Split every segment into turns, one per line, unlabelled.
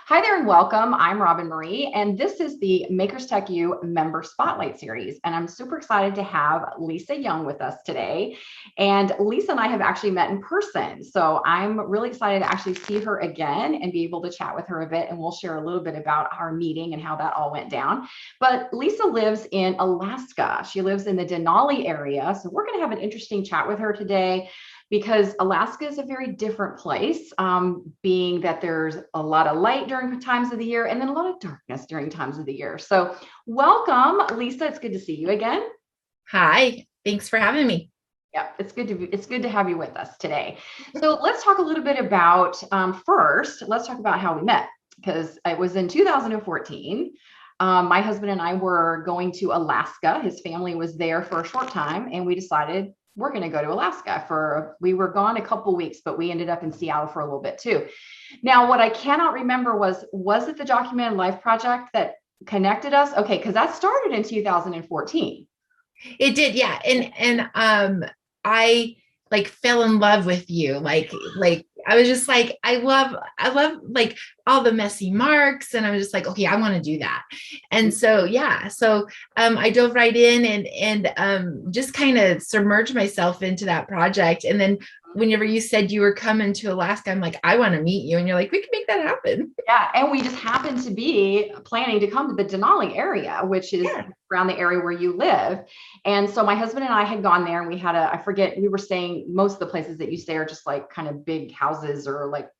Hi there and welcome. I'm Roben-Marie, and this is the Makers Tech U Member Spotlight Series. And I'm super excited to have Eleaca Young with us today. And Lisa and I have actually met in person. So I'm really excited to actually see her again and be able to chat with her a bit. And we'll share a little bit about our meeting and how that all went down. But Lisa lives in Alaska. She lives in the Denali area. So we're going to have an interesting chat with her today, because Alaska is a very different place, being that there's a lot of light during times of the year and then a lot of darkness during times of the year. So welcome, Lisa. It's good to see you again.
Hi, thanks for having me.
Yeah, it's good to have you with us today. So let's talk a little bit about first. Let's talk about how we met, because it was in 2014. My husband and I were going to Alaska. His family was there for a short time, and we decided we're going to go to Alaska we were gone a couple weeks, but we ended up in Seattle for a little bit too. Now, what I cannot remember was it the Documented Life Project that connected us? Okay, because that started in 2014.
It did, yeah. And I like fell in love with you. Like I was just like, I love like all the messy marks. And I was just like, okay, I want to do that. And so yeah, so I dove right in and just kind of submerged myself into that project. And then whenever you said you were coming to Alaska, I'm like, I want to meet you. And you're like, we can make that happen.
Yeah, and we just happened to be planning to come to the Denali area, which is
Yeah.
around the area where you live. And so my husband and I had gone there, and we had I forget, we were staying, most of the places that you stay are just like kind of big houses or like,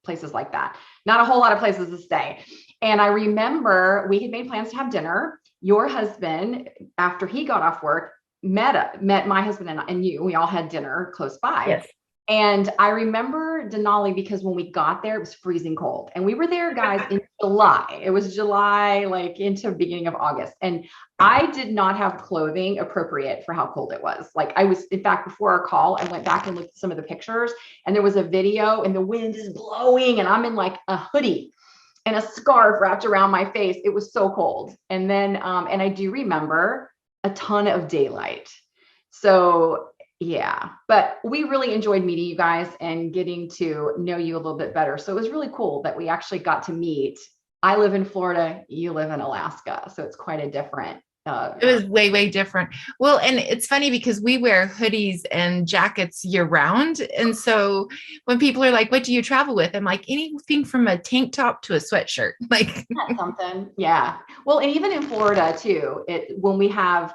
places like that. Not a whole lot of places to stay. And I remember we had made plans to have dinner. Your husband, after he got off work, met my husband and you. We all had dinner close by.
Yes.
And I remember Denali because when we got there, it was freezing cold. And we were there, guys, in July. It was July, like into the beginning of August. And I did not have clothing appropriate for how cold it was. Like I was, in fact, before our call, I went back and looked at some of the pictures, and there was a video and the wind is blowing and I'm in like a hoodie and a scarf wrapped around my face. It was so cold. And then, and I do remember a ton of daylight. So yeah, but we really enjoyed meeting you guys and getting to know you a little bit better. So it was really cool that we actually got to meet. I live in Florida, you live in Alaska, so it's quite a different.
It was way, way different. Well, and it's funny because we wear hoodies and jackets year round. And so when people are like, what do you travel with? I'm like, anything from a tank top to a sweatshirt. Like,
Something, yeah. Well, and even in Florida too, when we have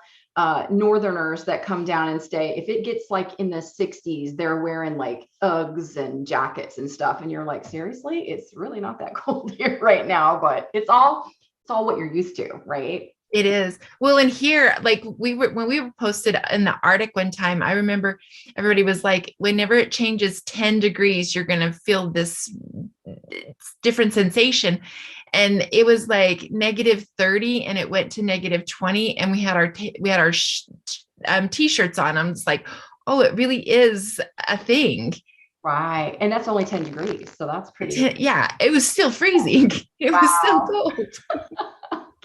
northerners that come down and stay, if it gets like in the 60s, they're wearing like Uggs and jackets and stuff, and you're like, seriously, it's really not that cold here right now, but it's all what you're used to, right?
it is. Well, and here, like when we were posted in the Arctic one time, I remember everybody was like, whenever it changes 10 degrees, you're going to feel this different sensation. And it was like -30 and it went to -20. And we had our t-shirts on. I'm just like, oh, it really is a thing.
Right, and that's only 10 degrees, so that's pretty.
Yeah, it was still freezing. It was still
Wow.
cold.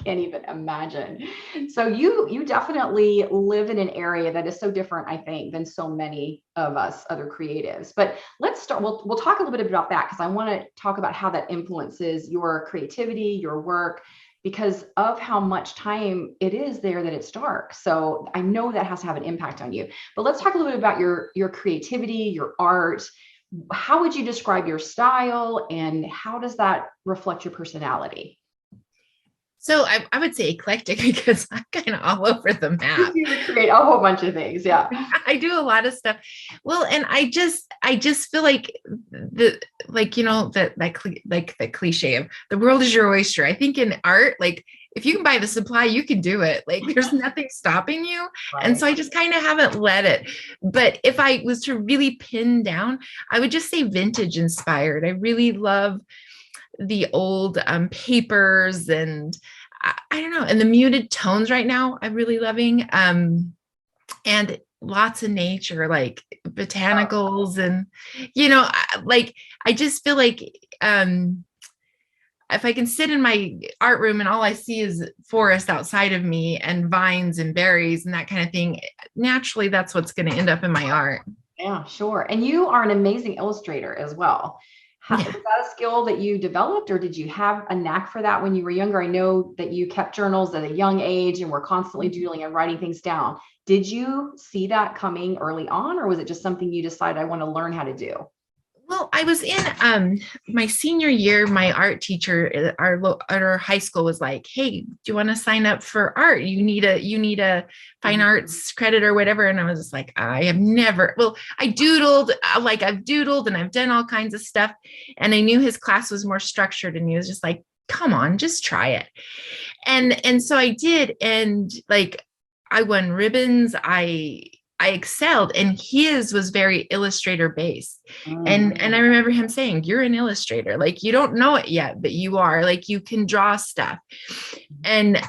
Can't even imagine. So you definitely live in an area that is so different, I think, than so many of us other creatives. But let's start. We'll talk a little bit about that, because I want to talk about how that influences your creativity, your work, because of how much time it is there that it's dark. So I know that has to have an impact on you. But let's talk a little bit about your creativity, your art. How would you describe your style, and how does that reflect your personality?
So I would say eclectic because I'm kind of all over the map.
You create a whole bunch of things. Yeah.
I do a lot of stuff. Well, and I just feel like like the cliche of the world is your oyster. I think in art, like if you can buy the supply, you can do it. Like there's nothing stopping you. And
Right.
so I just kind of haven't let it. But if I was to really pin down, I would just say vintage inspired. I really love the old papers and I don't know, and the muted tones right now I'm really loving. And lots of nature, like botanicals, and like I just feel like if I can sit in my art room and all I see is forest outside of me and vines and berries and that kind of thing, naturally that's what's going to end up in my art.
Yeah, sure. And you are an amazing illustrator as well. Was that a skill that you developed, or did you have a knack for that when you were younger? I know that you kept journals at a young age and were constantly doodling and writing things down. Did you see that coming early on, or was it just something you decided I want to learn how to do?
Well, I was in my senior year. My art teacher at our high school was like, "Hey, do you want to sign up for art? You need a fine arts credit or whatever." And I was just like, I have never. Well, I doodled, like I've doodled and I've done all kinds of stuff, and I knew his class was more structured, and he was just like, "Come on, just try it." And so I did, and like I won ribbons. I excelled, and his was very illustrator based. And I remember him saying, "You're an illustrator. Like you don't know it yet, but you are. Like you can draw stuff." And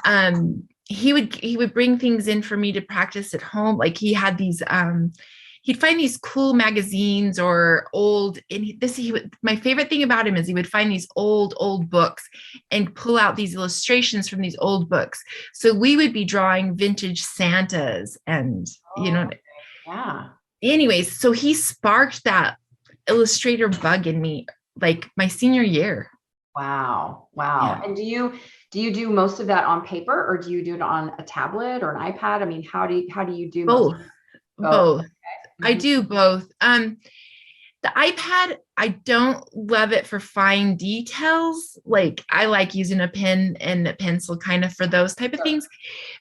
he would bring things in for me to practice at home. Like he had these he'd find these cool magazines or old, and my favorite thing about him is he would find these old books and pull out these illustrations from these old books. So we would be drawing vintage Santas and
Yeah.
anyways, so he sparked that illustrator bug in me like my senior year.
Wow.
Yeah.
And do you do most of that on paper, or do you do it on a tablet or an iPad? I mean, how do you do most
Both.
of it? Both.
Both. I
Mhm.
do both. The iPad, I don't love it for fine details. Like I like using a pen and a pencil kind of for those type of things.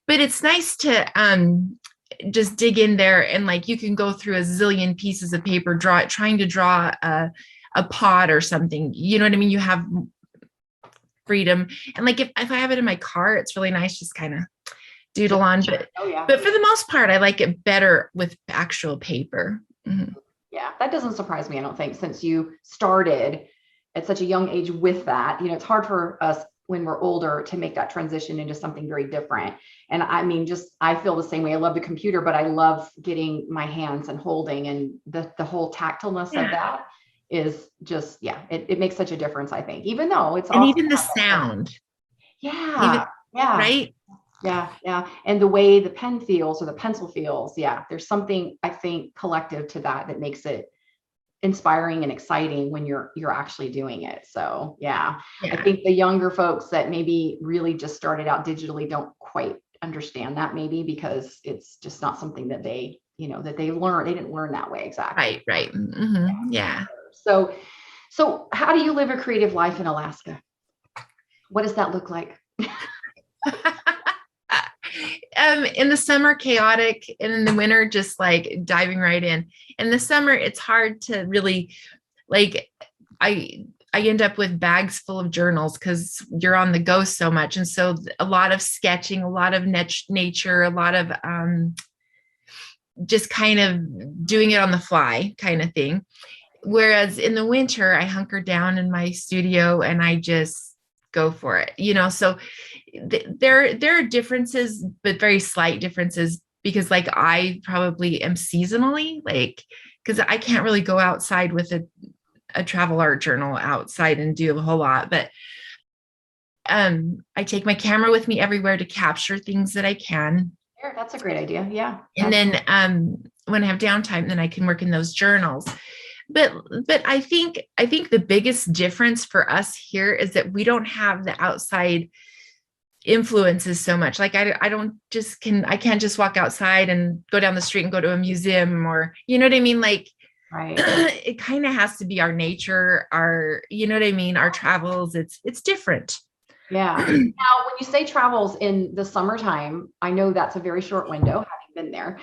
But it's nice to just dig in there, and like you can go through a zillion pieces of paper, trying to draw a pot or something. You know what I mean? You have freedom. And like if I have it in my car, it's really nice just kind of doodle on. But for the most part, I like it better with actual paper. Mm-hmm.
Yeah, that doesn't surprise me, I don't think, since you started at such a young age with that. It's hard for us when we're older to make that transition into something very different. And I mean, I feel the same way. I love the computer, but I love getting my hands and holding, and the whole tactileness of that is just, it makes such a difference, I think, even though it's
And
also
even the sound.
yeah, yeah.
Right.
Yeah. And the way the pen feels or the pencil feels, there's something I think collective to that makes it inspiring and exciting when you're actually doing it. So I think the younger folks that maybe really just started out digitally don't quite understand that, maybe because it's just not something that they learn. They didn't learn that way exactly.
Right. Mm-hmm. Yeah.
So how do you live a creative life in Alaska? What does that look like?
In the summer, chaotic, and in the winter, just like diving right in. In the summer, it's hard to really like. I end up with bags full of journals because you're on the go so much, and so a lot of sketching, a lot of nature, a lot of just kind of doing it on the fly kind of thing. Whereas in the winter, I hunker down in my studio and I just go for it, so there are differences, but very slight differences, because like I probably am seasonally, like, because I can't really go outside with a travel art journal outside and do a whole lot. But I take my camera with me everywhere to capture things that I can.
Sure, that's a great idea. Yeah.
And then when I have downtime, then I can work in those journals. But I think the biggest difference for us here is that we don't have the outside influences so much. Like I can't just walk outside and go down the street and go to a museum, or you know what I mean? Like
right.
It kind of has to be our nature, our, you know what I mean, our travels. It's different.
Yeah. Now, when you say travels in the summertime, I know that's a very short window, having been there.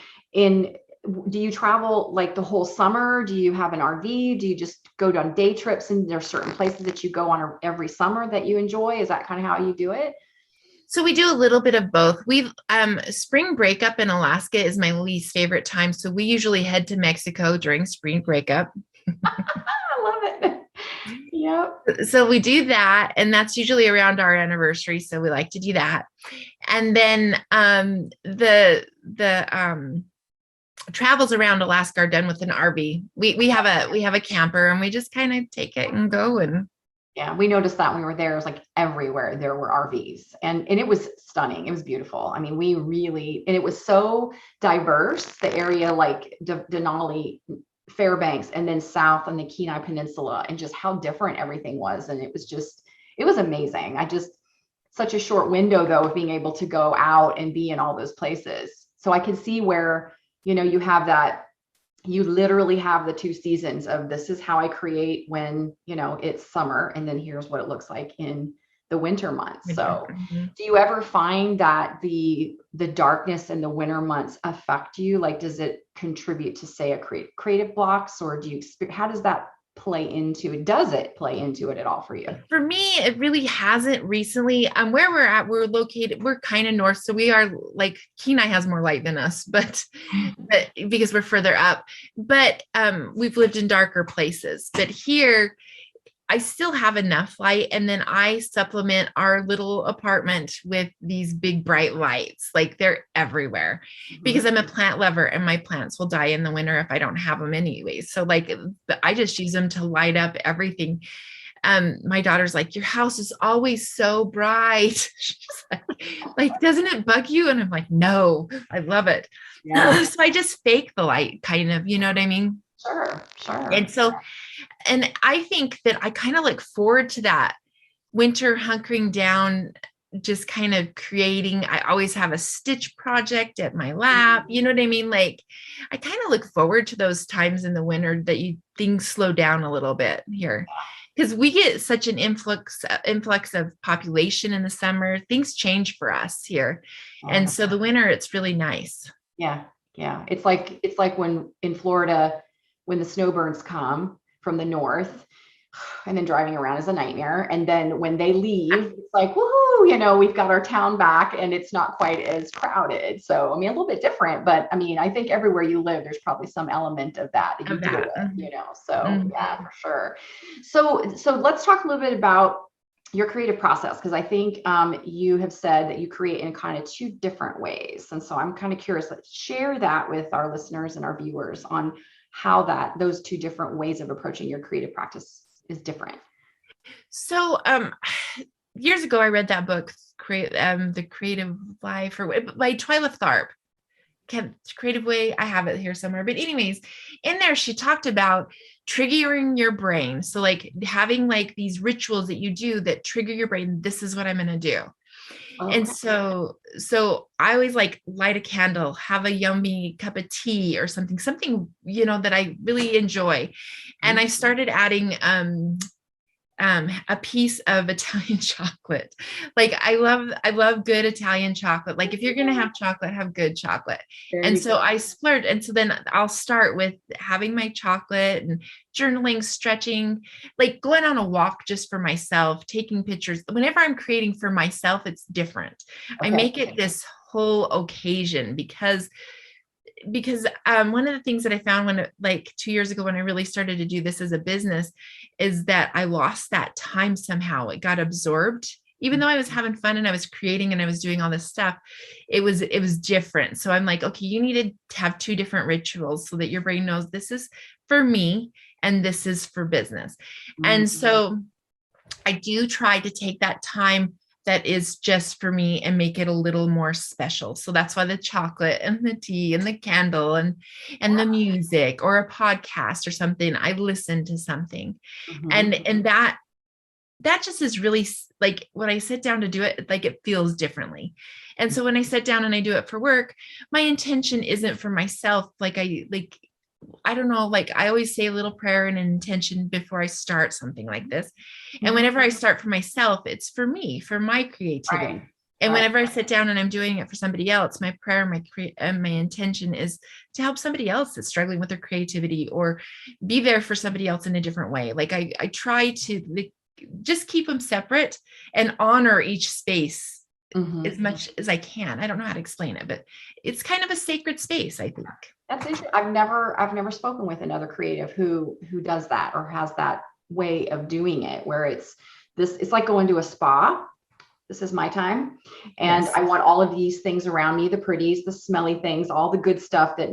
Do you travel like the whole summer? Do you have an RV? Do you just go on day trips, and there's certain places that you go on every summer that you enjoy? Is that kind of how you do it?
So we do a little bit of both. We've spring breakup in Alaska is my least favorite time. So we usually head to Mexico during spring breakup.
I love it. Yep.
So we do that, and that's usually around our anniversary. So we like to do that. And then the travels around Alaska are done with an RV. We have a camper, and we just kind of take it and go. And
yeah, we noticed that when we were there. It was like everywhere there were RVs, and it was stunning. It was beautiful. I mean, and it was so diverse. The area, like Denali Fairbanks and then south on the Kenai Peninsula, and just how different everything was. And it was amazing. Such a short window though of being able to go out and be in all those places. So I can see where, you have that, you literally have the two seasons of, this is how I create when, it's summer, and then here's what it looks like in the winter months. So do you ever find that the darkness in the winter months affect you? Like, does it contribute to, say, a creative blocks, or how does that play into it? Does it play into it at all for you?
For me, it really hasn't recently. Where we're at, we're located, we're kind of north. So we are like, Kenai has more light than us, but because we're further up, but we've lived in darker places. But here, I still have enough light. And then I supplement our little apartment with these big bright lights. Like, they're everywhere, because I'm a plant lover and my plants will die in the winter if I don't have them anyway. So like, I just use them to light up everything. My daughter's like, your house is always so bright. She's like, doesn't it bug you? And I'm like, no, I love it. Yeah. So I just fake the light, kind of, you know what I mean?
Sure.
And I think that I kind of look forward to that winter hunkering down, just kind of creating. I always have a stitch project at my lab. You know what I mean? Like, I kind of look forward to those times in the winter that things slow down a little bit here, because we get such an influx of population in the summer. Things change for us here. And so the winter, it's really nice.
Yeah. It's like when in Florida, when the snowbirds come from the north, and then driving around is a nightmare. And then when they leave, it's like, woohoo, we've got our town back, and it's not quite as crowded. So, I mean, a little bit different, but I mean, I think everywhere you live, there's probably some element of that you deal with, so yeah, for sure. So let's talk a little bit about your creative process, because I think you have said that you create in kind of two different ways. And so I'm kind of curious, let's share that with our listeners and our viewers on how those two different ways of approaching your creative practice is different.
So years ago, I read that book, The Creative Life, by Twyla Tharp. Creative Way. I have it here somewhere. But anyways, in there, she talked about triggering your brain. So like having like these rituals that you do that trigger your brain. This is what I'm going to do. Okay. And so I always like light a candle, have a yummy cup of tea or something, that I really enjoy. And I started adding a piece of Italian chocolate. Like I love good Italian chocolate. Like if you're going to have chocolate, have good chocolate. And so I splurged. And so then I'll start with having my chocolate and journaling, stretching, like going on a walk just for myself, taking pictures. Whenever I'm creating for myself, it's different. Okay. I make it this whole occasion because one of the things that I found like 2 years ago, when I really started to do this as a business, is that I lost that time somehow. It got absorbed. Even though I was having fun and I was creating and I was doing all this stuff, it was different. So I'm like, okay, you needed to have two different rituals so that your brain knows this is for me and this is for business. Mm-hmm. And so I do try to take that time that is just for me and make it a little more special. So that's why the chocolate and the tea and the candle and the music or a podcast or something, I listen to something. Mm-hmm. And that just is really like when I sit down to do it, like it feels differently. And so when I sit down and I do it for work, my intention isn't for myself. I don't know, like I always say a little prayer and an intention before I start something like this. And whenever I start for myself, it's for me, for my creativity. Right. And whenever I sit down and I'm doing it for somebody else, my prayer, my intention is to help somebody else that's struggling with their creativity or be there for somebody else in a different way. Like I try to just keep them separate and honor each space as much as I can. I don't know how to explain it, but it's kind of a sacred space, I think.
That's interesting. I've never spoken with another creative who does that or has that way of doing it, where it's like going to a spa. This is my time. And yes. I want all of these things around me, the pretties, the smelly things, all the good stuff that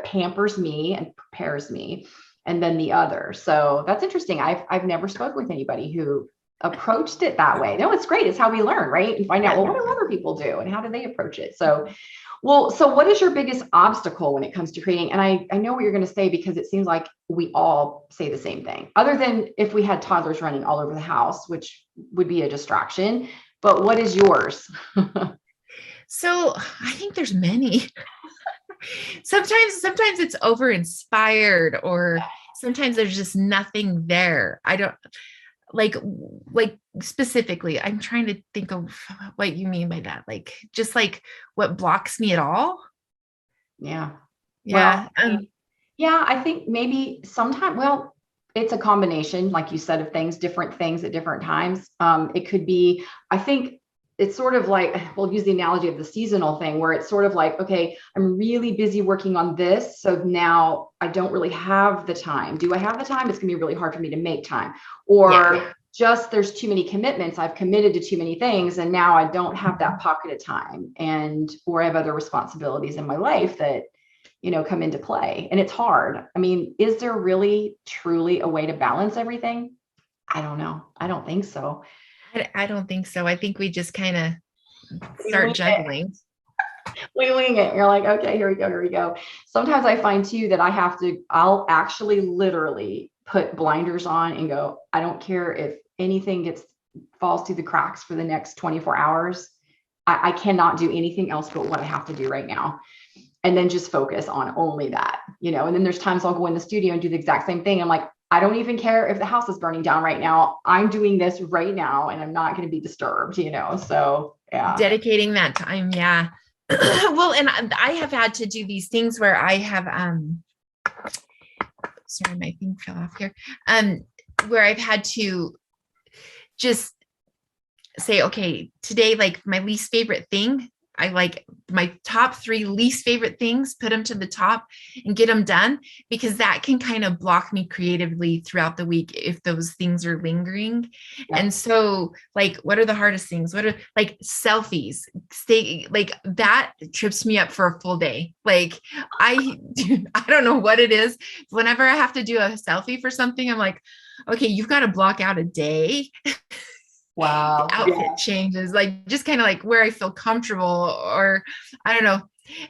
pampers me and prepares me. And then the other. So that's interesting. I've never spoken with anybody who approached it that way. No, it's great. It's how we learn, right? And find out, well, what do other people do and how do they approach it? So, Well, so what is your biggest obstacle when it comes to creating? And I know what you're going to say because it seems like we all say the same thing, other than if we had toddlers running all over the house, which would be a distraction. But what is yours?
So I think there's many. Sometimes it's over inspired, or sometimes there's just nothing there. I don't like specifically, I'm trying to think of what you mean by that. Like just like what blocks me at all.
Yeah.
Yeah.
Well, yeah, I think maybe sometime, well, it's a combination, like you said, of things, different things at different times. It could be, I think it's sort of like, we'll use the analogy of the seasonal thing where it's sort of like, okay, I'm really busy working on this. So now I don't really have the time. Do I have the time? It's going to be really hard for me to make time. Or just there's too many commitments. I've committed to too many things. And now I don't have that pocket of time. And, or I have other responsibilities in my life that, come into play. And it's hard. I mean, is there really truly a way to balance everything? I don't know. I don't think so.
I don't think so. I think we just kind of
We
start
wing
juggling.
We wing it. You're like, okay, here we go, here we go. Sometimes I find too that I'll actually literally put blinders on and go, I don't care if anything falls through the cracks for the next 24 hours. I cannot do anything else but what I have to do right now. And then just focus on only that, and then there's times I'll go in the studio and do the exact same thing. I'm like, I don't even care if the house is burning down right now. I'm doing this right now and I'm not going to be disturbed, so yeah.
Dedicating that time. Yeah. Well, and I have had to do these things where I have, sorry, my thing fell off here. Where I've had to just say, okay, today, like my least favorite thing, I like my top 3 least favorite things, put them to the top and get them done, because that can kind of block me creatively throughout the week if those things are lingering. Yeah. And so like, what are the hardest things? What are like selfies? Stay like that trips me up for a full day. Like I don't know what it is. Whenever I have to do a selfie for something, I'm like, okay, you've got to block out a day.
Wow.
Outfit changes, like just kind of like where I feel comfortable, or I don't know.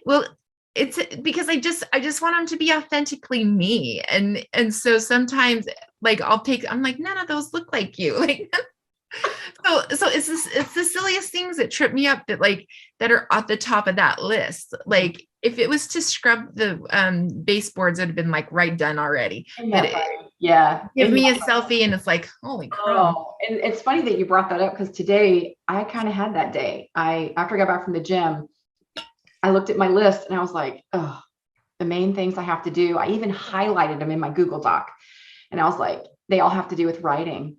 Well, it's because I just want them to be authentically me. And so sometimes like I'm like, none of those look like you. Like, so it's the silliest things that trip me up that are at the top of that list. Like if it was to scrub the baseboards, it would have been like right done already.
Yeah.
Give me a selfie and it's like, holy crap.
Oh, and it's funny that you brought that up because today I kind of had that day. After I got back from the gym, I looked at my list and I was like, oh, the main things I have to do. I even highlighted them in my Google Doc. And I was like, they all have to do with writing.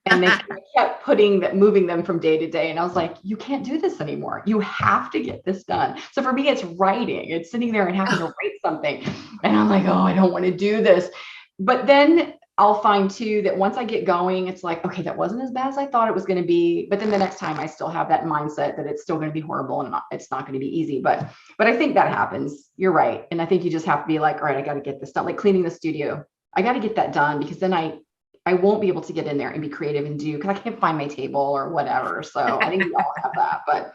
And they kept moving them from day to day. And I was like, you can't do this anymore. You have to get this done. So for me, it's writing. It's sitting there and having to write something. And I'm like, oh, I don't want to do this. But then I'll find too that once I get going, it's like, okay, that wasn't as bad as I thought it was going to be. But then the next time I still have that mindset that it's still going to be horrible and it's not going to be easy. But I think that happens. You're right. And I think you just have to be like, all right, I got to get this done. Like cleaning the studio. I got to get that done because then I won't be able to get in there and be creative and do, because I can't find my table or whatever. So I think we all have that. But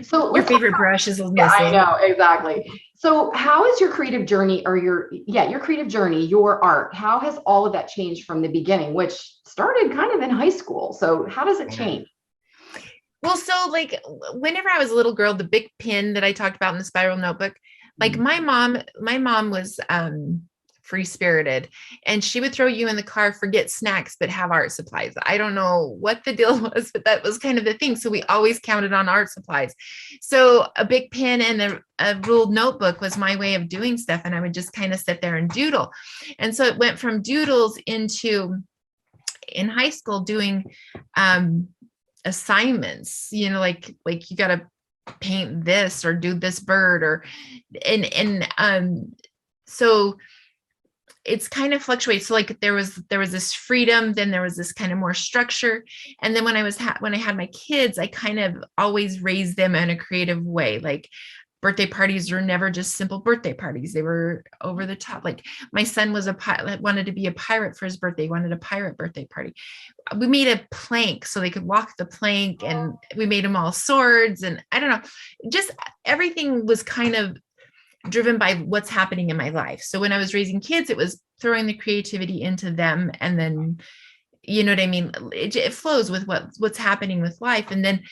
so
your favorite brush is missing.
Yeah, I know, exactly. So how is your creative journey or your creative journey, your art, how has all of that changed from the beginning, which started kind of in high school? So how does it change?
Well, so like whenever I was a little girl, the big pin that I talked about in the spiral notebook, like my mom was free spirited, and she would throw you in the car, forget snacks, but have art supplies. I don't know what the deal was, but that was kind of the thing. So we always counted on art supplies. So a big pen and a ruled notebook was my way of doing stuff. And I would just kind of sit there and doodle. And so it went from doodles into in high school doing assignments, like you got to paint this or do this bird or, so it's kind of fluctuates. So like there was this freedom, then there was this kind of more structure. And then when I had my kids, I kind of always raised them in a creative way. Like birthday parties were never just simple birthday parties. They were over the top. Like my son was a pilot, wanted to be a pirate for his birthday, wanted a pirate birthday party. We made a plank so they could walk the plank, and we made them all swords. And I don't know, just everything was kind of driven by what's happening in my life. So when I was raising kids, it was throwing the creativity into them. And then, you know what I mean? It flows with what's happening with life. And then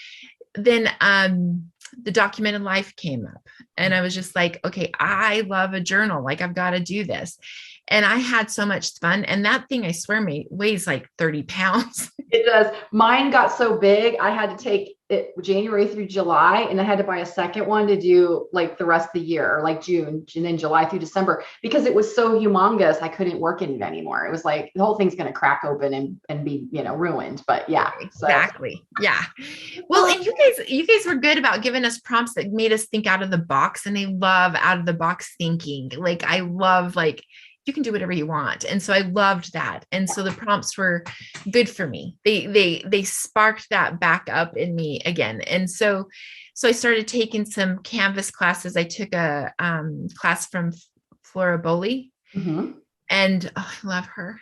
the documented life came up, and I was just like, okay, I love a journal. Like I've got to do this. And I had so much fun. And that thing, I swear, weighs like 30 pounds.
It does. Mine got so big, I had to take it January through July, and I had to buy a second one to do like the rest of the year, or like June, and then July through December, because it was so humongous. I couldn't work in it anymore. It was like the whole thing's going to crack open and be, ruined. But yeah,
exactly. So. Yeah. Well, and you guys were good about giving us prompts that made us think out of the box, and I love out of the box thinking. Like I love, like, you can do whatever you want. And so I loved that. And so the prompts were good for me. They sparked that back up in me again. And so I started taking some Canvas classes. I took a class from Flora Bowley. Mm-hmm. And I love her.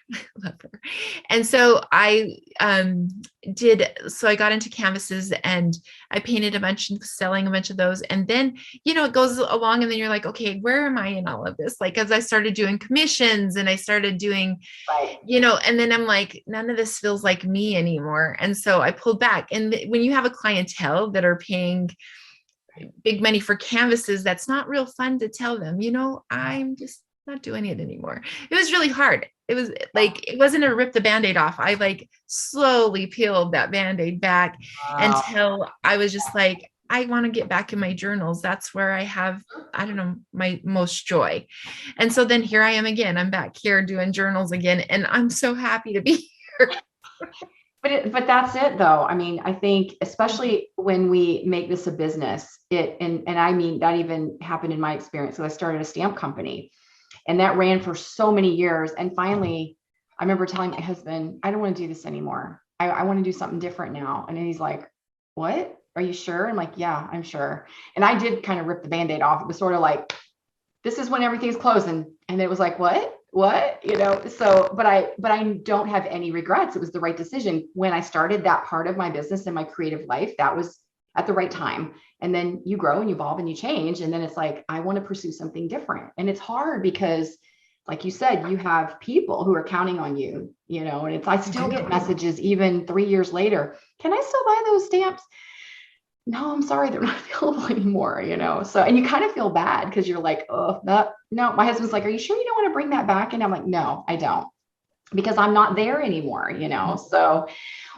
And so I got into canvases, and I painted a bunch and selling a bunch of those. And then, it goes along, and then you're like, okay, where am I in all of this? Like, as I started doing commissions, and I started doing, and then I'm like, none of this feels like me anymore. And so I pulled back. And when you have a clientele that are paying big money for canvases, that's not real fun to tell them, I'm just not doing it anymore. It was really hard. It was like, it wasn't a rip the Band-Aid off. I like slowly peeled that Band-Aid back until I was just like, I want to get back in my journals. That's where I have, I don't know, my most joy. And so then here I am again. I'm back here doing journals again, and I'm so happy to be here.
But that's it though. I mean, I think especially when we make this a business, and I mean, that even happened in my experience. So I started a stamp company, and that ran for so many years. And finally, I remember telling my husband, I don't want to do this anymore. I want to do something different now. And then he's like, what? Are you sure? I'm like, yeah, I'm sure. And I did kind of rip the Band-Aid off. It was sort of like, this is when everything's closing. And it was like, what? So, but I don't have any regrets. It was the right decision. When I started that part of my business and my creative life, that was at the right time. And then you grow and you evolve and you change. And then it's like, I want to pursue something different. And it's hard because, like you said, you have people who are counting on you, and I still get messages even 3 years later. Can I still buy those stamps? No, I'm sorry, they're not available anymore, So, and you kind of feel bad because you're like, oh, no, my husband's like, are you sure you don't want to bring that back? And I'm like, no, I don't, because I'm not there anymore, So,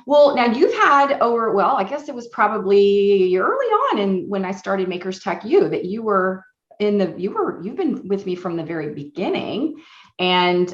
well, now you've had I guess it was probably early on when I started Makers Tech U that you've been with me from the very beginning. And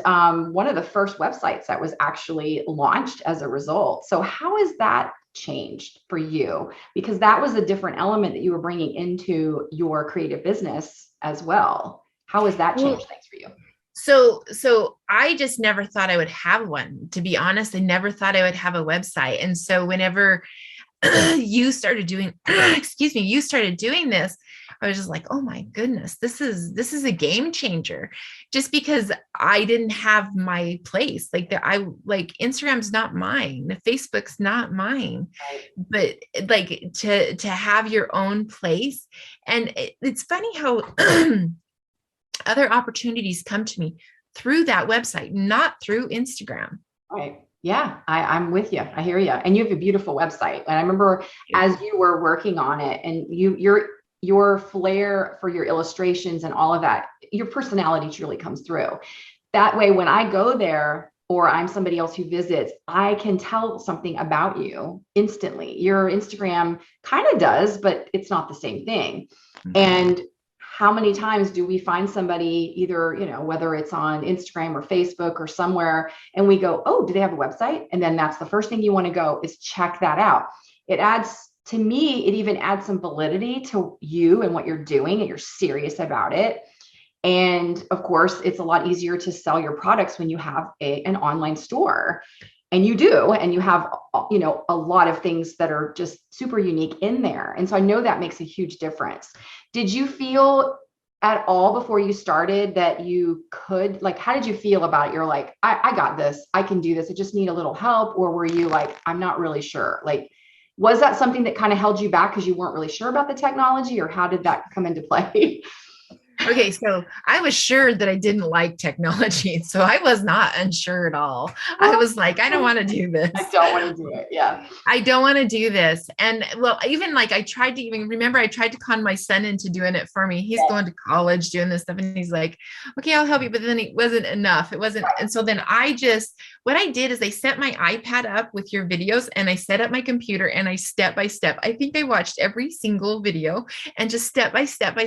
one of the first websites that was actually launched as a result. So how has that changed for you? Because that was a different element that you were bringing into your creative business as well. How has that changed things for you?
So I just never thought I would have one, to be honest. I never thought I would have a website. And so whenever you started doing this, I was just like, oh my goodness, this is a game changer, just because I didn't have my place. Like Instagram's not mine. Facebook's not mine, but like to have your own place. And it's funny how other opportunities come to me through that website, not through Instagram.
Right. Yeah, I'm with you. I hear you. And you have a beautiful website. And I remember as you were working on it, and your flair for your illustrations and all of that, your personality truly comes through. That way, when I go there, or I'm somebody else who visits, I can tell something about you instantly. Your Instagram kind of does, but it's not the same thing. Mm-hmm. And how many times do we find somebody either, whether it's on Instagram or Facebook or somewhere, and we go, oh, do they have a website? And then that's the first thing you want to go is check that out. It even adds some validity to you and what you're doing, and you're serious about it. And of course, it's a lot easier to sell your products when you have an online store. And you do, and you have, you know, a lot of things that are just super unique in there. And so I know that makes a huge difference. Did you feel at all before you started that you could, like, how did you feel about it? You're like, I got this, I can do this, I just need a little help? Or were you like, I'm not really sure? Like, was that something that kind of held you back because you weren't really sure about the technology, or how did that come into play?
Okay, so I was sure that I didn't like technology. So I was not unsure at all. I was like, I don't want to do this.
I don't want to do it. Yeah.
I don't want to do this. And well, even like I tried to even remember, I tried to con my son into doing it for me. He's going to college doing this stuff. And he's like, okay, I'll help you. But then it wasn't enough. It wasn't. And so then what I did is I set my iPad up with your videos, and I set up my computer, and I step by step, I think I watched every single video and just step by step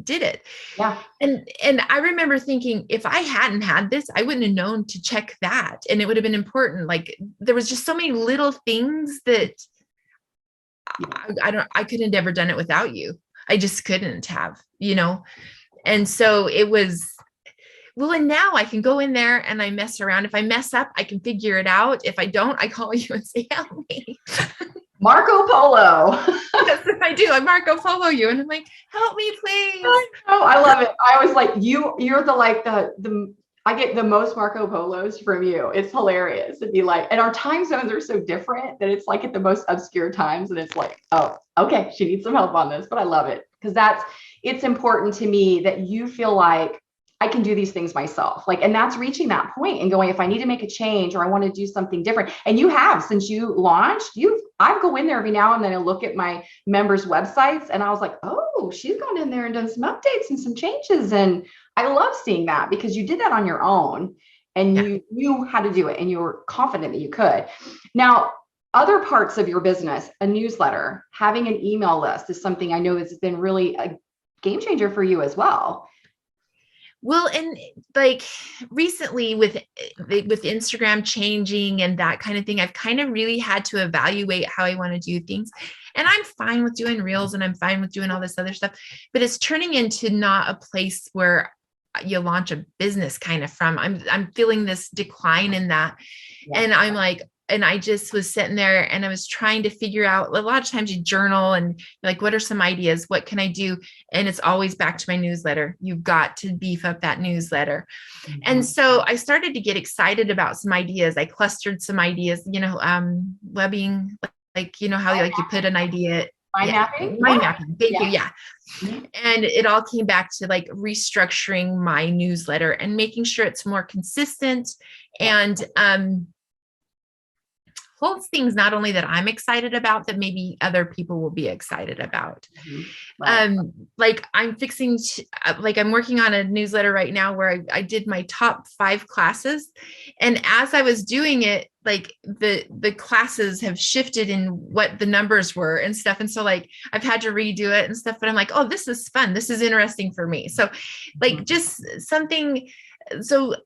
did it.
Yeah.
And I remember thinking, if I hadn't had this, I wouldn't have known to check that. And it would have been important. Like, there was just so many little things that I could have never done it without you. I just couldn't have, you know? And so it was, well, and now I can go in there and I mess around. If I mess up, I can figure it out. If I don't, I call you and say, help me.
Marco Polo.
That's what I do. I Marco Polo you. And I'm like, help me, please.
Oh, I love it. I was like, you're the I get the most Marco Polos from you. It's hilarious to be like, and our time zones are so different that it's like at the most obscure times. And it's like, oh, okay, she needs some help on this, but I love it because it's important to me that you feel like I can do these things myself. Like, and that's reaching that point and going, if I need to make a change or I want to do something different. And you have, since you launched, I go in there every now and then and look at my members' websites. And I was like, oh, she's gone in there and done some updates and some changes. And I love seeing that because you did that on your own and you knew how to do it and you were confident that you could. Now, other parts of your business, a newsletter, having an email list is something I know has been really a game changer for you as well.
Well, and like recently with Instagram changing and that kind of thing, I've kind of really had to evaluate how I want to do things. And I'm fine with doing reels and I'm fine with doing all this other stuff, but it's turning into not a place where you launch a business kind of from. I'm feeling this decline in that. Yeah. And I'm like, and I just was sitting there and I was trying to figure out, a lot of times you journal and like, what are some ideas? What can I do? And it's always back to my newsletter. You've got to beef up that newsletter. Mm-hmm. And so I started to get excited about some ideas. I clustered some ideas, webbing, like, you know, how like you put an idea.
Mind mapping.
Thank you. Yeah. Mm-hmm. And it all came back to like restructuring my newsletter and making sure it's more consistent and, holds things not only that I'm excited about, that maybe other people will be excited about. Mm-hmm. Right. Like I'm I'm working on a newsletter right now where I did my top 5 classes. And as I was doing it, like the classes have shifted in what the numbers were and stuff. And so like, I've had to redo it and stuff, but I'm like, oh, this is fun. This is interesting for me. So like just something. So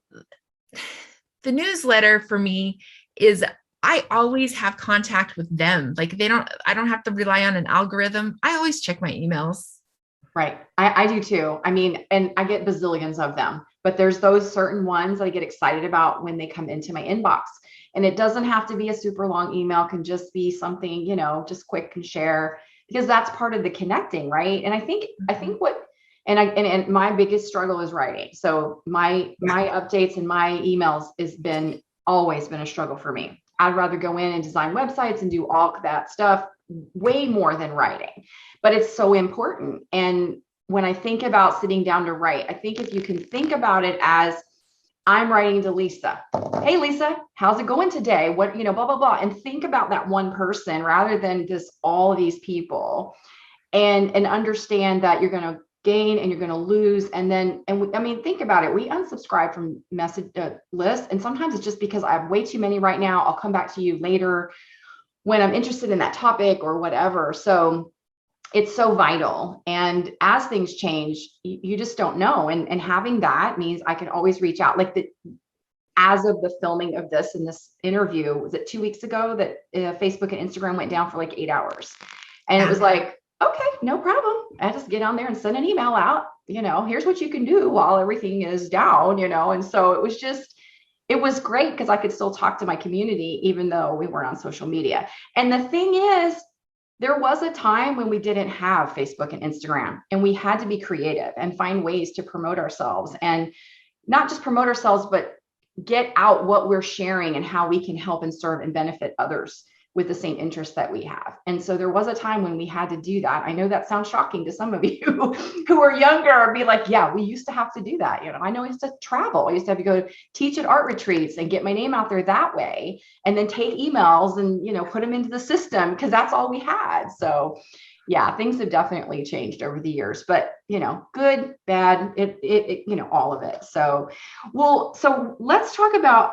the newsletter for me is, I always have contact with them. Like I don't have to rely on an algorithm. I always check my emails.
Right. I do too. I mean, and I get bazillions of them, but there's those certain ones that I get excited about when they come into my inbox. And it doesn't have to be a super long email, can just be something, just quick and share, because that's part of the connecting. Right. And I think what, and my biggest struggle is writing. So my updates and my emails has always been a struggle for me. I'd rather go in and design websites and do all that stuff way more than writing, but it's so important. And when I think about sitting down to write, I think if you can think about it as I'm writing to Lisa, hey, Lisa, how's it going today? What, blah, blah, blah. And think about that one person rather than just all these people and understand that you're going to gain and you're going to lose. Think about it. We unsubscribe from message lists. And sometimes it's just because I have way too many right now. I'll come back to you later when I'm interested in that topic or whatever. So it's so vital. And as things change, you just don't know. And having that means I can always reach out. As of the filming of this in this interview, was it 2 weeks ago that Facebook and Instagram went down for like 8 hours? And it was like, okay, no problem. I just get on there and send an email out, here's what you can do while everything is down, and so it it was great because I could still talk to my community, even though we weren't on social media. And the thing is, there was a time when we didn't have Facebook and Instagram, and we had to be creative and find ways to promote ourselves, and not just promote ourselves, but get out what we're sharing and how we can help and serve and benefit others with the same interests that we have. And so there was a time when we had to do that. I know that sounds shocking to some of you who are younger, or be like, yeah, we used to have to do that. I know I used to travel. I used to have to go teach at art retreats and get my name out there that way, and then take emails and, put them into the system, because that's all we had. So yeah, things have definitely changed over the years, but good, bad, all of it. So, so let's talk about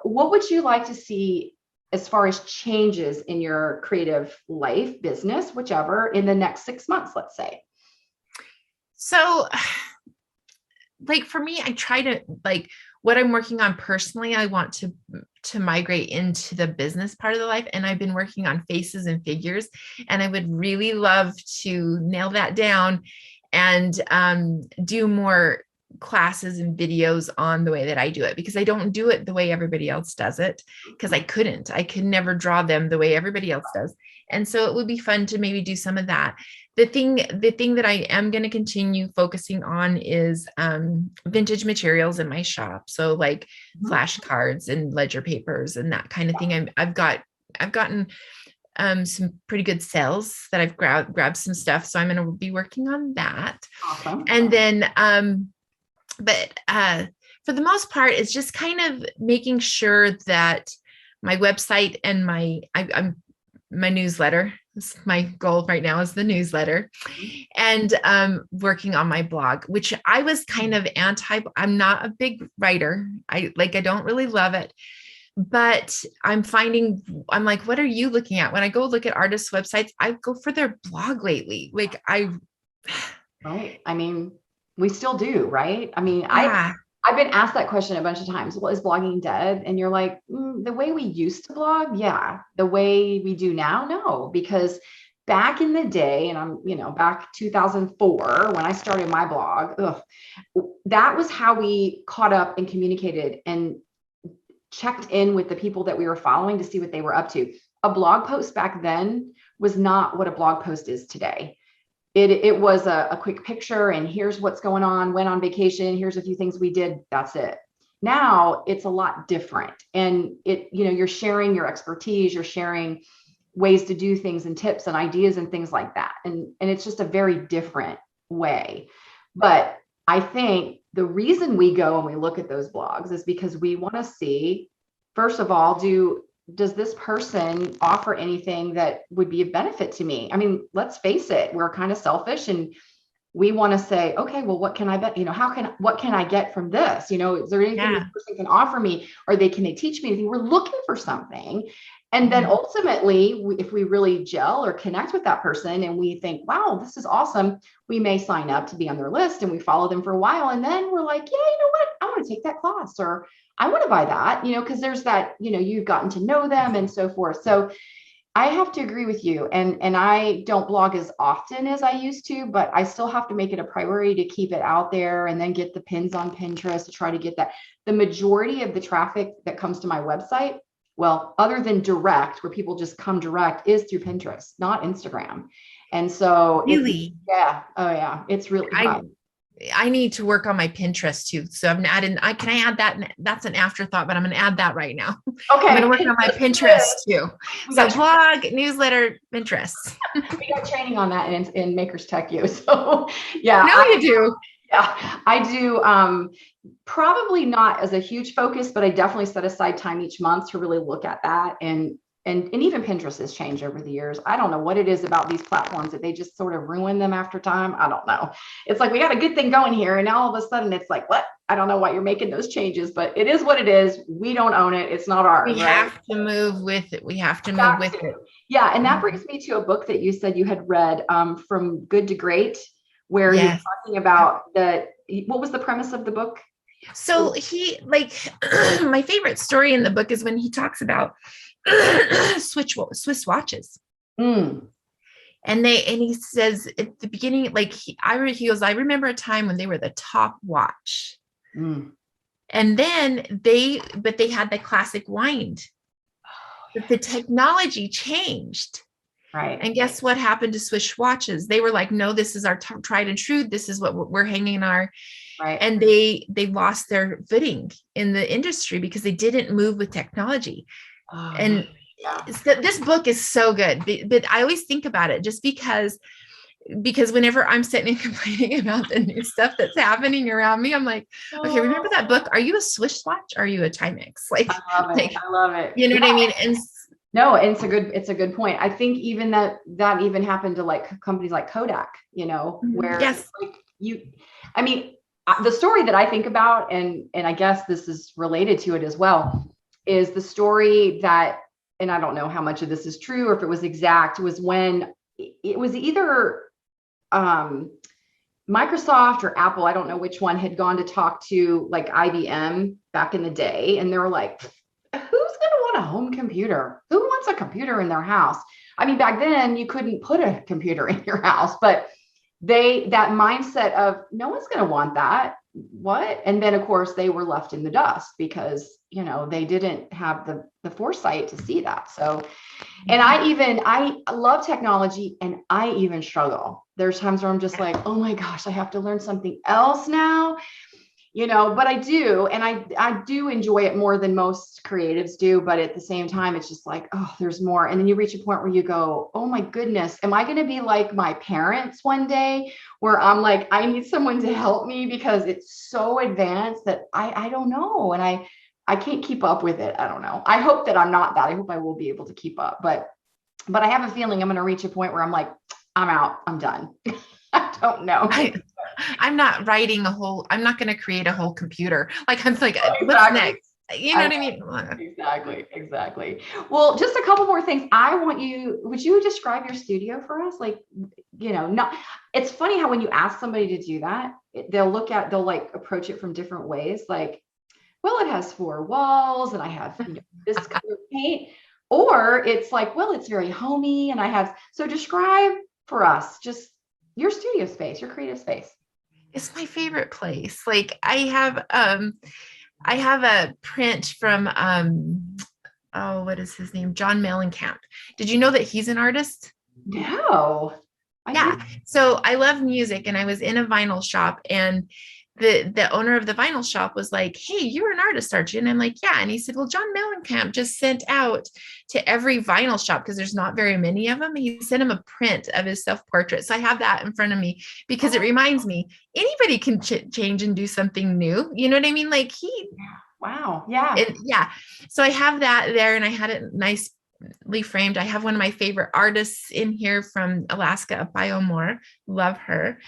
what would you like to see as far as changes in your creative life, business, whichever, in the next 6 months, let's say?
So like for me, I try to what I'm working on personally, I want to migrate into the business part of the life. And I've been working on faces and figures, and I would really love to nail that down and do more classes and videos on the way that I do it, because I don't do it the way everybody else does it, because I could never draw them the way everybody else does. And so it would be fun to maybe do some of that. The thing that I am going to continue focusing on is vintage materials in my shop. So like flashcards and ledger papers and that kind of thing. I've gotten some pretty good sales that I've grabbed some stuff. So I'm going to be working on that.
Awesome.
And then, but for the most part, it's just kind of making sure that my website and my newsletter, my goal right now is the newsletter, and working on my blog, which I was kind of I'm not a big writer. I don't really love it, but I'm like, what are you looking at? When I go look at artists' websites, I go for their blog lately. Right.
I mean, we still do, right? I mean,
yeah.
I've been asked that question a bunch of times. Well, is blogging dead? And you're like, the way we used to blog, yeah. The way we do now, no. Because back in the day, and I'm, back 2004, when I started my blog, that was how we caught up and communicated and checked in with the people that we were following to see what they were up to. A blog post back then was not what a blog post is today. It was a quick picture, and here's what's going on, went on vacation, here's a few things we did, that's it. Now it's a lot different, and you're sharing your expertise, you're sharing ways to do things and tips and ideas and things like that, and it's just a very different way. But I think the reason we go and we look at those blogs is because we want to see, first of all, does this person offer anything that would be of benefit to me? I mean, let's face it, we're kind of selfish, and we want to say, okay, well, what can I bet, what can I get from this? Is there anything this person can offer me, or can they teach me anything? We're looking for something. And then ultimately, if we really gel or connect with that person and we think, wow, this is awesome, we may sign up to be on their list, and we follow them for a while. And then we're like, yeah, you know what? I want to take that class, or I want to buy that, because there's that, you've gotten to know them and so forth. So I have to agree with you. And I don't blog as often as I used to, but I still have to make it a priority to keep it out there, and then get the pins on Pinterest to try to get that. The majority of the traffic that comes to my website, well, other than direct, where people just come direct, is through Pinterest, not Instagram. And so
really,
it's really
I need to work on my Pinterest too. So can I add that? That's an afterthought, but I'm going to add that right now.
Okay.
I'm going to work on my Pinterest too. So blog, newsletter, Pinterest.
We got training on that in Makers Tech U. So yeah.
No, you do.
Yeah, I do. Probably not as a huge focus, but I definitely set aside time each month to really look at that. And even Pinterest has changed over the years. I don't know what it is about these platforms that they just sort of ruin them after time. I don't know. It's like, we got a good thing going here, and now all of a sudden it's like, what? I don't know why you're making those changes, but it is what it is. We don't own it. It's not ours.
We have to move with it. We have to move with it.
Yeah. And that brings me to a book that you said you had read, From Good to Great, where you're talking about what was the premise of the book?
So my favorite story in the book is when he talks about Swiss watches. And he says at the beginning, he goes, I remember a time when they were the top watch. And then but they had the classic wind. But the technology changed.
Right.
And guess what happened to Swiss watches? They were like, no, this is our tried and true. This is what we're hanging our,
Right.
And they lost their footing in the industry because they didn't move with technology. And this book is so good, but I always think about it just because whenever I'm sitting and complaining about the new stuff that's happening around me, I'm like, okay, remember that book? Are you a Swiss watch? Or are you a Timex? Like,
I love it. I love it.
You know what I mean? And
no, it's a good point. I think even that even happened to like companies like Kodak, you know, where
yes,
like I mean, the story that I think about, and I guess this is related to it as well, is the story that, and I don't know how much of this is true or if it was exact, was when it was either Microsoft or Apple, I don't know which one, had gone to talk to like IBM back in the day, and they were like, who's going to want a home computer? Who wants a computer in their house? I mean, back then you couldn't put a computer in your house, but that mindset of no one's going to want that. What? And then of course they were left in the dust because, you know, they didn't have the foresight to see that. So, and I love technology, and I even struggle. There's times where I'm just like, oh my gosh, I have to learn something else now, you know, but I do. And I do enjoy it more than most creatives do. But at the same time, it's just like, oh, there's more. And then you reach a point where you go, oh my goodness, am I going to be like my parents one day where I'm like, I need someone to help me because it's so advanced that I don't know. And I can't keep up with it. I don't know. I hope that I'm not that. I hope I will be able to keep up. But I have a feeling I'm going to reach a point where I'm like, I'm out. I'm done. I don't know.
I'm not writing I'm not going to create a whole computer. Like, I'm like,
exactly.
What's next? You know what I mean?
Exactly. Well, just a couple more things. Would you describe your studio for us? Like, you know, it's funny how when you ask somebody to do that, they'll like approach it from different ways. Like, well, it has 4 walls and I have, you know, this color paint, or it's like, well, it's very homey and so describe for us just your studio space, your creative space.
It's my favorite place. Like, I have a print from, what is his name? John Mellencamp. Did you know that he's an artist?
No.
Yeah. So I love music, and I was in a vinyl shop, and the owner of the vinyl shop was like, hey, you're an artist, aren't you? And I'm like, yeah. And he said, well, John Mellencamp just sent out to every vinyl shop, because there's not very many of them. He sent him a print of his self-portrait. So I have that in front of me because it reminds me anybody can change and do something new. You know what I mean? Like
wow. Yeah.
Yeah. So I have that there, and I had it nicely framed. I have one of my favorite artists in here from Alaska, Apayo Moore. Love her.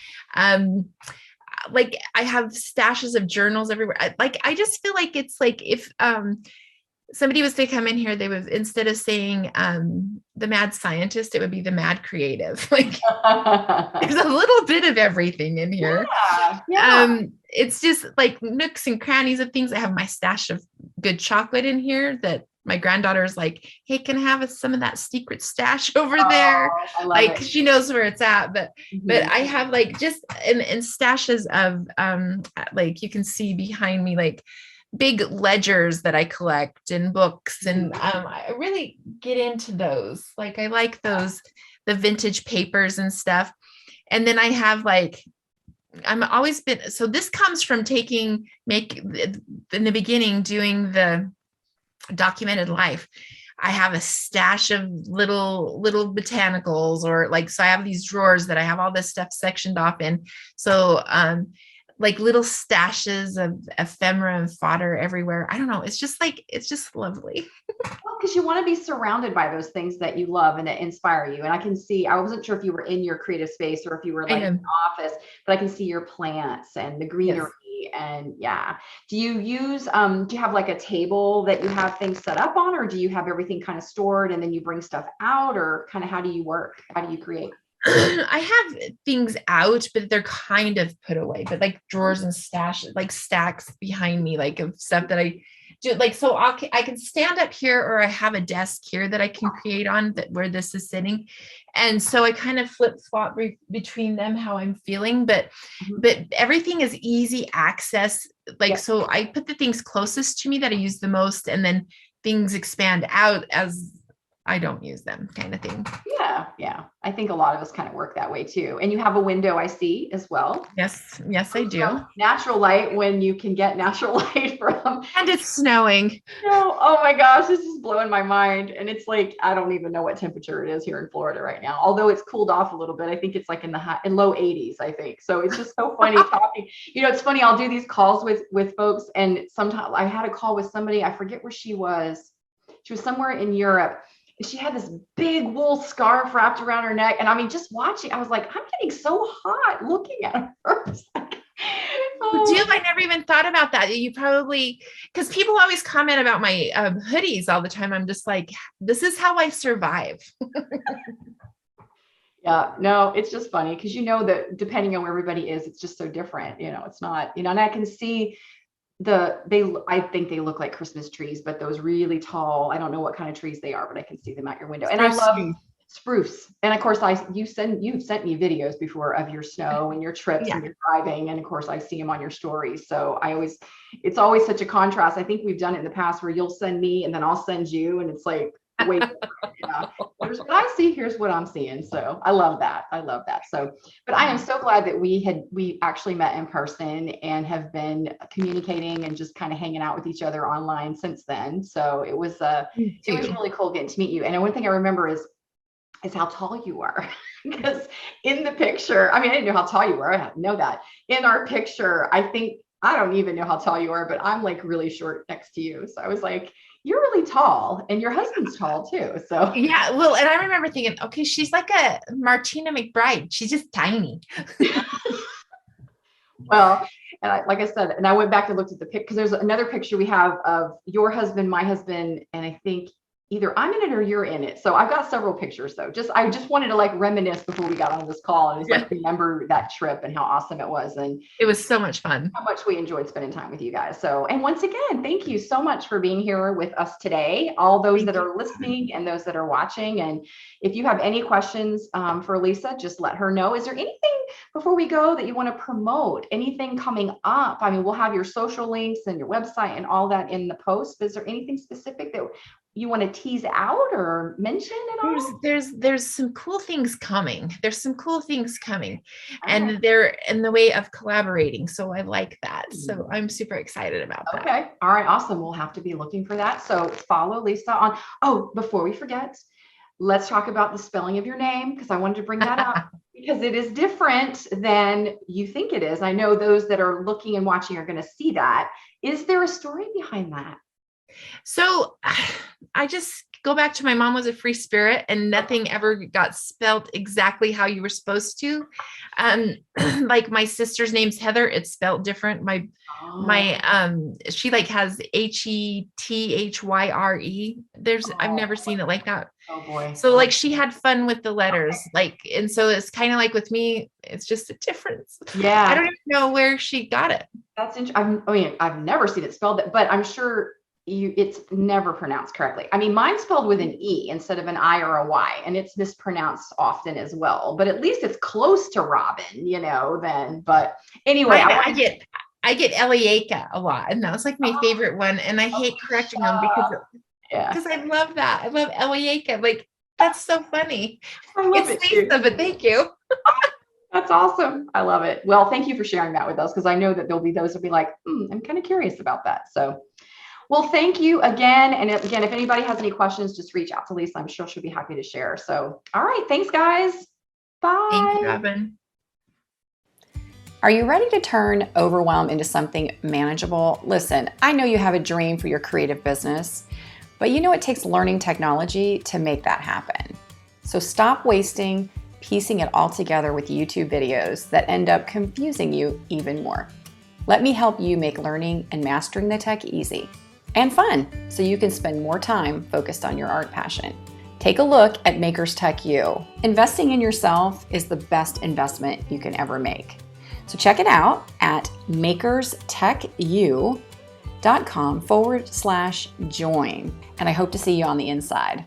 Like, I have stashes of journals everywhere. I just feel like it's like if somebody was to come in here, they would, instead of saying the mad scientist, it would be the mad creative. Like, there's a little bit of everything in here. Yeah. It's just like nooks and crannies of things. I have my stash of good chocolate in here that my granddaughter is like, hey, can I have some of that secret stash over there? Like, she knows where it's at. But I have like just and stashes of like, you can see behind me, like big ledgers that I collect and books. And I really get into those. Like, I like those, the vintage papers and stuff. And then I have like, I'm always been, so this comes from in the beginning, doing the documented life. I have a stash of little botanicals, or like, so I have these drawers that I have all this stuff sectioned off in. So like little stashes of ephemera and fodder everywhere. I don't know. It's just lovely.
Well, because you want to be surrounded by those things that you love and that inspire you. And I can see, I wasn't sure if you were in your creative space or if you were like in the office, but I can see your plants and the greenery. Yes. And yeah. Do you have like a table that you have things set up on, or do you have everything kind of stored and then you bring stuff out, or kind of how do you work? How do you create?
I have things out, but they're kind of put away, but like drawers and stash, like stacks behind me, like of stuff that I do like, so I can stand up here, or I have a desk here that I can create on that where this is sitting. And so I kind of flip flop between them, how I'm feeling, but everything is easy access. Like, so I put the things closest to me that I use the most, and then things expand out as I don't use them, kind of thing.
Yeah. Yeah. I think a lot of us kind of work that way too. And you have a window, I see, as well.
Yes. Yes, I do.
Natural light when you can get natural light from.
And it's snowing.
No, oh my gosh, this is blowing my mind. And it's like, I don't even know what temperature it is here in Florida right now. Although it's cooled off a little bit. I think it's like in low 80s, I think. So it's just so funny talking. You know, it's funny. I'll do these calls with folks. And sometimes I had a call with somebody, I forget where she was. She was somewhere in Europe. She had this big wool scarf wrapped around her neck. And I mean, just watching, I was like, I'm getting so hot looking at her.
Oh. I never even thought about that. You probably, because people always comment about my hoodies all the time. I'm just like, this is how I survive.
Yeah, no, it's just funny because you know that depending on where everybody is, it's just so different. You know, it's not, you know, and I can see I think they look like Christmas trees, but those really tall, I don't know what kind of trees they are, but I can see them out your window. And I love spruce. And of course, you've sent me videos before of your snow and your trips and your driving. And of course, I see them on your stories. So it's always such a contrast. I think we've done it in the past where you'll send me and then I'll send you. And it's like, wait, here's what I see, here's what I'm seeing. So I love that. So, but I am so glad that we actually met in person and have been communicating and just kind of hanging out with each other online since then. So it was really cool getting to meet you. And one thing I remember is how tall you are. Because in the picture, I mean, I didn't know how tall you were. I know that. In our picture, I don't even know how tall you are, but I'm like really short next to you. So I was like, you're really tall, and your husband's tall too. So
yeah, well, and I remember thinking, okay, she's like a Martina McBride. She's just tiny.
Well, and like I said, and I went back and looked at the pic because there's another picture we have of your husband, my husband, and I think either I'm in it or you're in it. So I've got several pictures though. I just wanted to like reminisce before we got on this call and just like remember that trip and how awesome it was. And
it was so much fun.
How much we enjoyed spending time with you guys. So, and once again, thank you so much for being here with us today. All those that are listening and those that are watching. And if you have any questions for Lisa, just let her know. Is there anything before we go that you want to promote? Anything coming up? I mean, we'll have your social links and your website and all that in the post. But is there anything specific that you want to tease out or mention at all?
There's some cool things coming. And they're in the way of collaborating. So I like that. So I'm super excited about that.
Okay. All right. Awesome. We'll have to be looking for that. So follow Lisa on. Oh, before we forget, let's talk about the spelling of your name, because I wanted to bring that up because it is different than you think it is. I know those that are looking and watching are going to see that. Is there a story behind that?
So I just go back to my mom was a free spirit and nothing ever got spelled exactly how you were supposed to. Like my sister's name's Heather. It's spelled different. She like has HETHYRE. I've never seen it like that.
Oh boy.
So like she had fun with the letters, and so it's kind of like with me, it's just a difference.
Yeah.
I don't even know where she got it.
That's interesting. I've never seen it spelled that, but I'm sure it's never pronounced correctly. I mean, mine's spelled with an E instead of an I or a Y, and it's mispronounced often as well, but at least it's close to Robin, but anyway,
I get Eleaca a lot, and that was like my favorite one. And I hate correcting them because I love that. I love Eleaca. Like, that's so funny.
I love it too.
But thank you.
That's awesome. I love it. Well, thank you for sharing that with us, because I know that there'll be those who'll be like, I'm kind of curious about that. So, well, thank you again. And again, if anybody has any questions, just reach out to Lisa. I'm sure she'll be happy to share. So, all right. Thanks, guys. Bye.
Thank you, Robin.
Are you ready to turn overwhelm into something manageable? Listen, I know you have a dream for your creative business, but you know it takes learning technology to make that happen. So stop wasting piecing it all together with YouTube videos that end up confusing you even more. Let me help you make learning and mastering the tech easy and fun, so you can spend more time focused on your art passion. Take a look at Makers Tech U. Investing in yourself is the best investment you can ever make. So check it out at Makers Tech U. eleaca.com/join. And I hope to see you on the inside.